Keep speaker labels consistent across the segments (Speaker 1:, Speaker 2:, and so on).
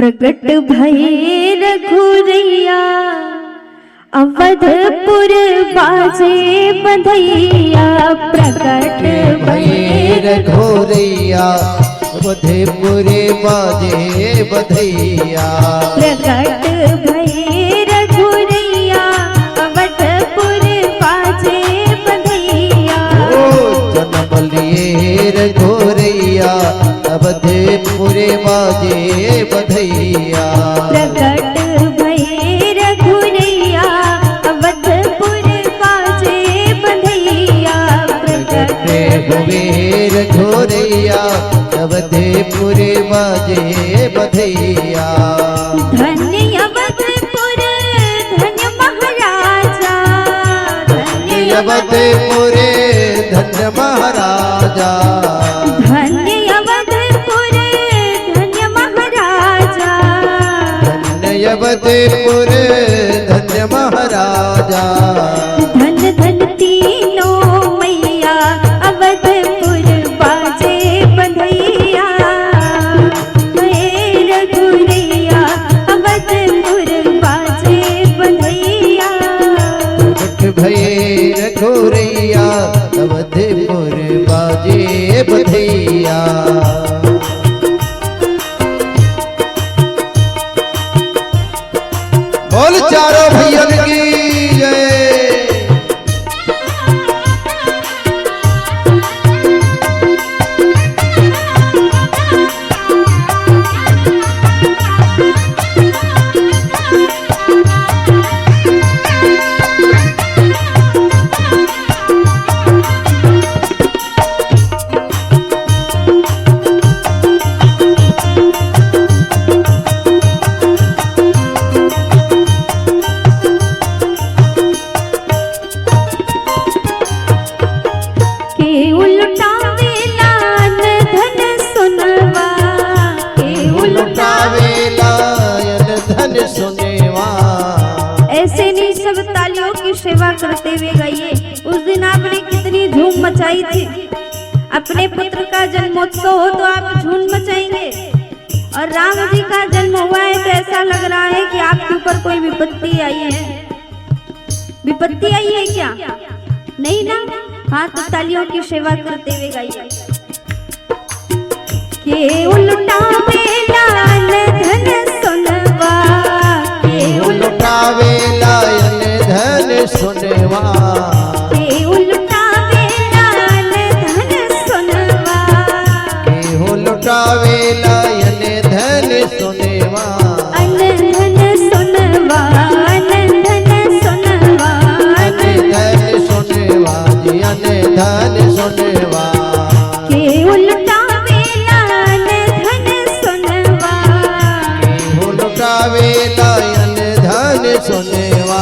Speaker 1: प्रकट भये रघुरैया अवधपुर बाजे बधैया। प्रकट
Speaker 2: भये रघुरैया अवधपुर बाजे बधैया।
Speaker 1: प्रकट भये रघुरैया अवधपुर बाजे बधैया।
Speaker 2: जन्म लिए रघुरैया अवधपुर बाजे बधैया।
Speaker 1: प्रकट भये रघुरैया अवधपुर बाजे बधैया।
Speaker 2: प्रकट हुए रघुरैया अवधपुर बाजे बधैया।
Speaker 1: धन्य अवधपुर धन्य महाराजा।
Speaker 2: धन्य अवधपुर धन्य महाराजा।
Speaker 1: धन्य अवधपुर धन्य महाराजा।
Speaker 2: धन्य अवधपुर धन्य महाराजा।
Speaker 1: धन धन तीनों मैया अवधपुर बाजे बधैया। भये रघुरैया अवधपुर बाजे बधैया।
Speaker 2: प्रकट भये रघुरैया अवधपुर बाजे बधैया। बोल चारों भैयन की जय।
Speaker 1: ऐसे नहीं सब तालियों की सेवा करते हुए गाइए। उस दिन आपने कितनी धूम मचाई थी। अपने पुत्र का जन्मोत्सव हो तो आप झूम मचाएंगे, और राम जी का जन्म हुआ है तो ऐसा लग रहा है कि आपके ऊपर कोई विपत्ति आई है। विपत्ति आई है क्या? नहीं ना। हाँ, तो तालियों की सेवा करते हुए गाइए। के उल्टावे लाल धन सुनवा। के
Speaker 2: उल्टावे लाल धन सुनवा।
Speaker 1: के उल्टावे लाल धन सुनवा।
Speaker 2: के उल्टावे लाल धन सुनवा।
Speaker 1: अन धन सुनवा। अन धन सुनवा।
Speaker 2: अन धन सुनवा जी अन धन सुनवा।
Speaker 1: के उल्टावे लाल धन सुनवा।
Speaker 2: के उल्टावे लाल धन सुनवा।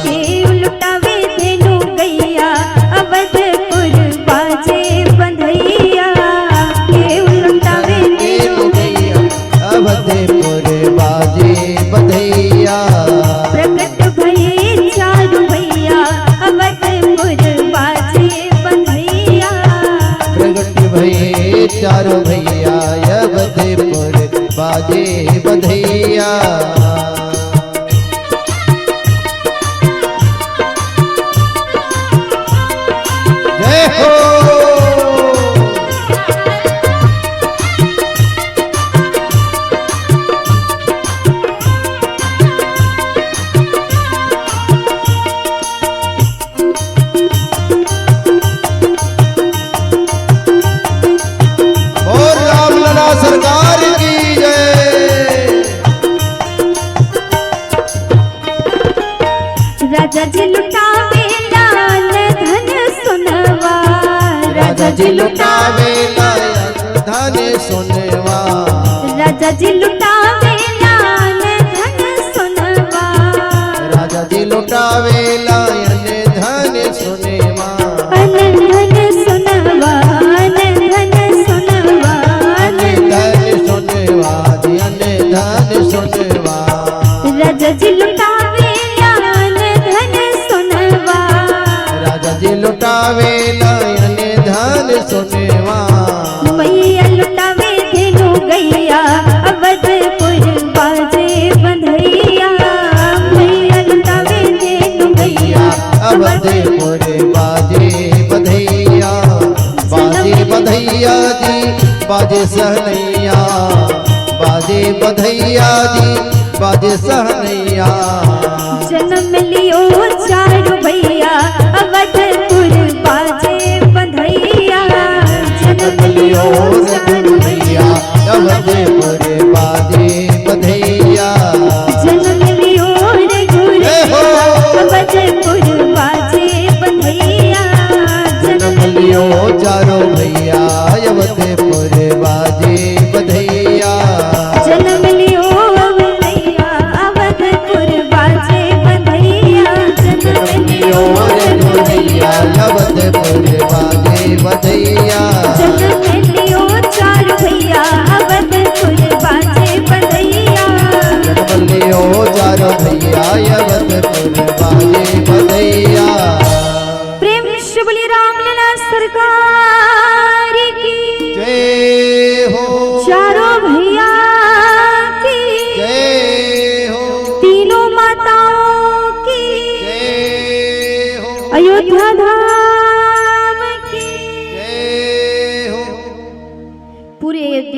Speaker 1: के उल्टावे धेनु गैया अवधपुर बाजे बधैया। के उल्टावे धेनु
Speaker 2: गैया अवधपुर बाजे बधैया।
Speaker 1: प्रकट भये चारु भैया अवधपुर बाजे बधैया।
Speaker 2: प्रकट भये चारों भैया अवधपुर बाजे बधैया। जय हो। और रामलला सरकार की जय।
Speaker 1: राजा जी लुटावे लाल धन सुनवा।
Speaker 2: राजा जी लुटावे लाल धन सुनवा।
Speaker 1: राजा जी लुटावे लाल धन सुनवा।
Speaker 2: राजा जी लुटावे लाल धन सुनवा।
Speaker 1: अन धन सुनवा। अन धन सुनवा।
Speaker 2: अन धन सुनवा जी अन धन सुनवा।
Speaker 1: राजा जी लुटावे लाल धन सुनवा।
Speaker 2: राजा जी लुटावे लाल धन सुनवा।
Speaker 1: मैया लुटावे धेनु गैया अवध
Speaker 2: बाजे सहनैया बाजे बधैया जी बाजे सहनैया।
Speaker 1: जन्म लियो चारू भैया अवधपुर बाजे बधैया।
Speaker 2: जन्म लियो चारू भैया अवधपुर बाजे बधैया।
Speaker 1: जन्म लियो रे गुरे अवधपुर बाजे बधैया।
Speaker 2: जन्म लियो चारो भैया अवधपुर बाजे बधैया।
Speaker 1: जन्म लियो भैया अवधपुर बाजे बधैया। जन्म लियो
Speaker 2: रे भैया अवधपुर बाजे बधैया।
Speaker 1: जन्म लियो चारू भैया अवधपुर बाजे बधैया।
Speaker 2: जन्म लियो चारो भैया अवधपुर बाजे बधैया।
Speaker 1: प्रेम से बोली रामलला सरकार की
Speaker 2: जय हो
Speaker 1: चारों भैया की
Speaker 2: जय हो
Speaker 1: तीनों माताओं की
Speaker 2: जय हो
Speaker 1: अयोध्या धाम की
Speaker 2: जय हो।
Speaker 1: पूरे अयोध्या